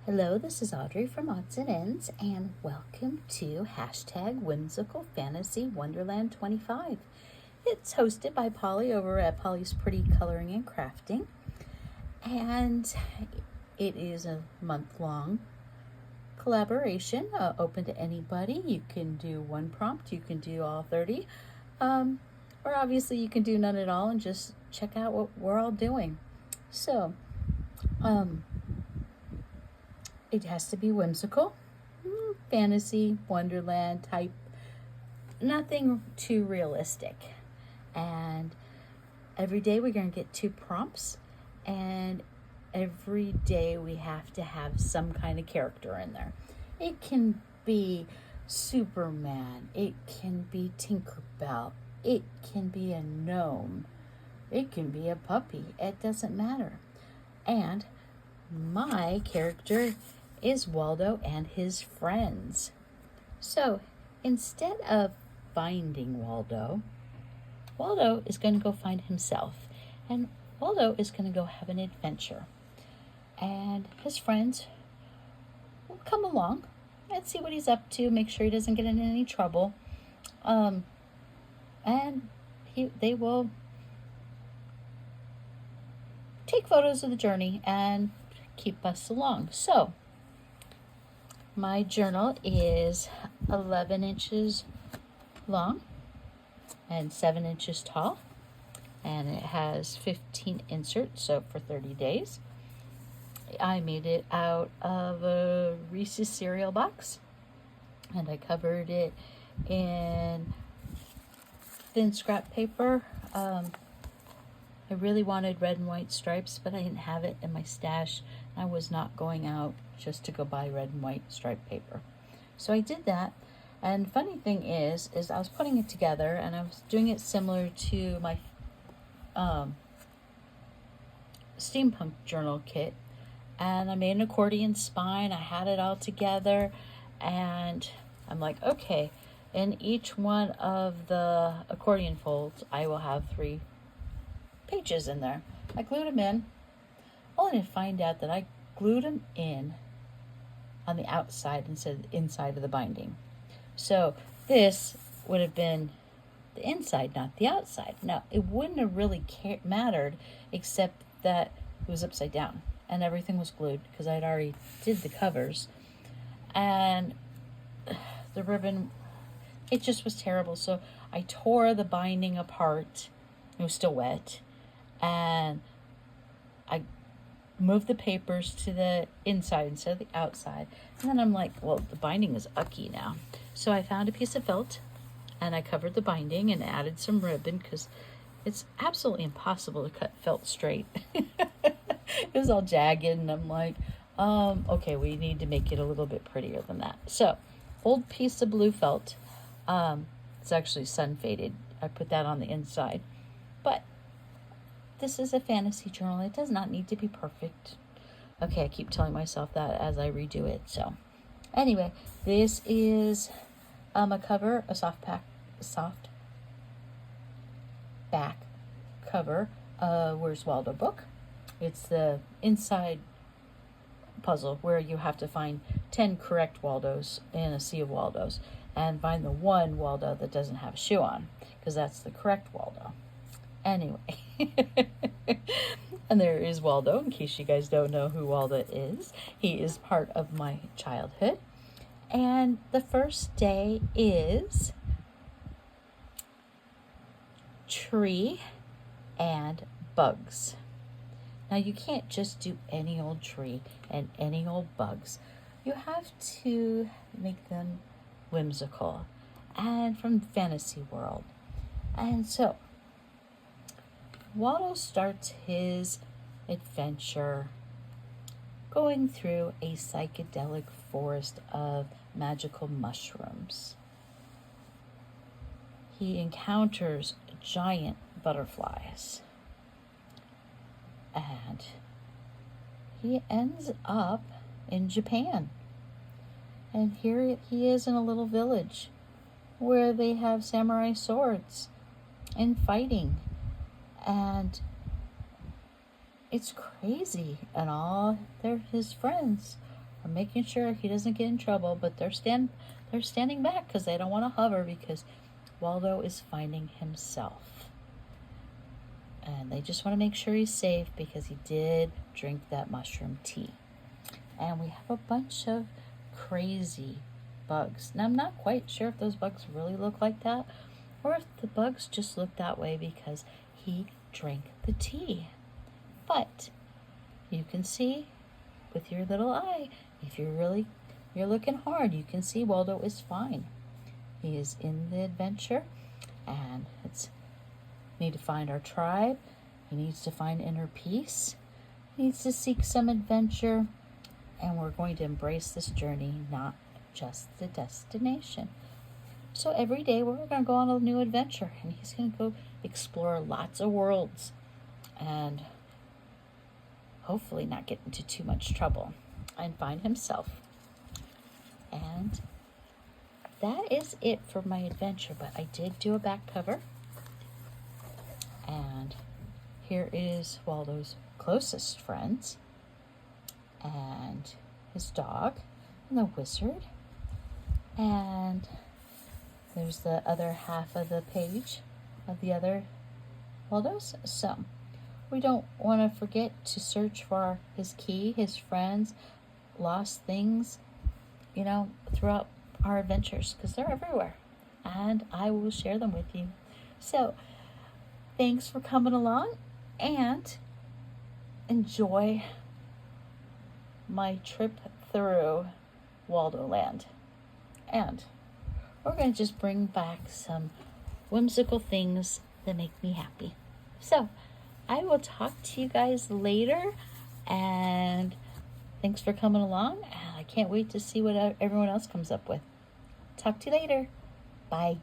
Hello, this is Audrey from Odds and Ends, and welcome to hashtag Whimsical Fantasy Wonderland 25. It's hosted by Polly over at Polly's Pretty Coloring and Crafting, and it is a month-long collaboration open to anybody. You can do one prompt, you can do all 30, or obviously you can do none at all and just check out what we're all doing. So, it has to be whimsical, fantasy, wonderland type, nothing too realistic. And every day we're going to get 2 prompts, and every day we have to have some kind of character in there. It can be Superman, it can be Tinkerbell, it can be a gnome, it can be a puppy, it doesn't matter. And my character is Waldo and his friends. So instead of finding Waldo, Waldo is going to go find himself. And Waldo is going to go have an adventure. And his friends will come along and see what he's up to, make sure he doesn't get in any trouble. And they will take photos of the journey and keep us along. So my journal is 11 inches long and 7 inches tall, and it has 15 inserts, so for 30 days. I made it out of a Reese's cereal box, and I covered it in thin scrap paper. I really wanted red and white stripes, but I didn't have it in my stash. I was not going out just to go buy red and white striped paper. So I did that. And funny thing is I was putting it together, and I was doing it similar to my steampunk journal kit. And I made an accordion spine. I had it all together, and I'm like, okay, in each one of the accordion folds, I will have 3 pages in there. I glued them in, only to find out that I glued them in on the outside instead of the inside of the binding. So this would have been the inside, not the outside. Now, it wouldn't have really mattered, except that it was upside down and everything was glued because I'd already did the covers. And the ribbon, it just was terrible. So I tore the binding apart. It was still wet. And I moved the papers to the inside instead of the outside. And then I'm like, well, the binding is ucky now. So I found a piece of felt, and I covered the binding and added some ribbon because it's absolutely impossible to cut felt straight. It was all jagged, and I'm like, okay, we need to make it a little bit prettier than that. So, old piece of blue felt. It's actually sun faded. I put that on the inside. But this is a fantasy journal. It does not need to be perfect. Okay, I keep telling myself that as I redo it. So, anyway, this is a cover, a soft back cover Where's Waldo book. It's the inside puzzle where you have to find 10 correct Waldos in a sea of Waldos and find the one Waldo that doesn't have a shoe on, because that's the correct Waldo. Anyway, and there is Waldo, in case you guys don't know who Waldo is. He is part of my childhood. And the first day is tree and bugs. Now, you can't just do any old tree and any old bugs. You have to make them whimsical and from fantasy world. And so Waldo starts his adventure going through a psychedelic forest of magical mushrooms. He encounters giant butterflies, and he ends up in Japan. And here he is in a little village where they have samurai swords and fighting, and it's crazy, and all his friends I'm making sure he doesn't get in trouble, but they're standing back because they don't want to hover because Waldo is finding himself. And they just want to make sure he's safe because he did drink that mushroom tea. And we have a bunch of crazy bugs. Now, I'm not quite sure if those bugs really look like that or if the bugs just look that way because he drank the tea. But you can see with your little eye, if you're looking hard, you can see Waldo is fine. He is in the adventure, and it's need to find our tribe. He needs to find inner peace. He needs to seek some adventure, and we're going to embrace this journey, not just the destination. So every day we're going to go on a new adventure, and he's going to go explore lots of worlds and hopefully not get into too much trouble and find himself. And that is it for my adventure, but I did do a back cover. And here is Waldo's closest friends and his dog and the wizard. And there's the other half of the page of the other Waldos. So we don't want to forget to search for his key, his friends, lost things, throughout our adventures because they're everywhere. And I will share them with you. So thanks for coming along and enjoy my trip through Waldo Land. And we're going to just bring back some whimsical things that make me happy. So I will talk to you guys later, and thanks for coming along. And I can't wait to see what everyone else comes up with. Talk to you later. Bye.